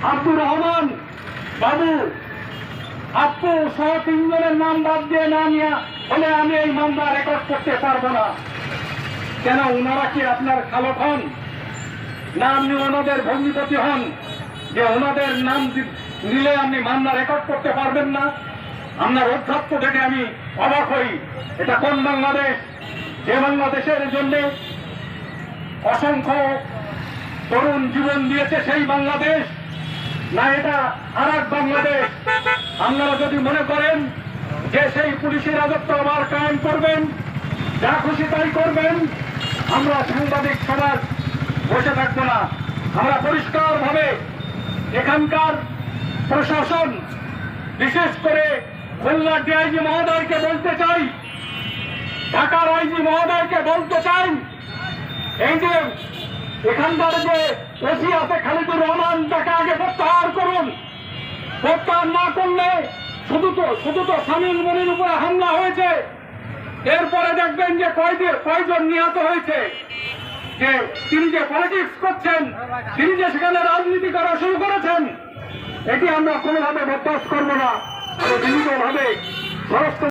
আব্দুর রহমান বাবু আপু সহ তিনজনের নাম বাদ দিয়ে না নিয়ে হলে আমি এই মামলা রেকর্ড করতে পারবো না। কেন ওনারা কি আপনার খালক হন না আপনি ওনাদের ভগ্নিপতি হন যে ওনাদের নাম নিলে আপনি মামলা রেকর্ড করতে পারবেন না? আপনার অধ্যক্ষ থেকে আমি অবাক হই। এটা কোন বাংলাদেশ? যে বাংলাদেশের জন্য অসংখ্য তরুণ জীবন দিয়েছে সেই বাংলাদেশ, না এটা আর এক বাংলাদেশ? আপনারা যদি মনে করেন যে সেই পুলিশের রাজত্ব আবার কায়েম করবেন, যা খুশি তাই করবেন, আমরা সাংবাদিক সমাজ বসে থাকবো না। আমরা পরিষ্কার ভাবে এখানকার প্রশাসন, বিশেষ করে খুলনার ডিআইজি মহোদয়কে বলতে চাই, ঢাকার আইজি মহোদয়কে বলতে চাই, এই যে এখানকার যে ওসি আছে খালিদুর রহমান, তাকে আগে প্রত্যাহার করুন। প্রত্যাহার না করলে শুধু তো শামীম মনির উপরে হামলা হয়েছে, এরপরে দেখবেন যে কয়জন নিহত হয়েছে। যে তিনি যে পলিটিক্স করছেন, তিনি যে সেখানে রাজনীতি করা শুরু করেছেন, এটি আমরা কোনোভাবে বরদাস্ত করবো না। বিনীতভাবে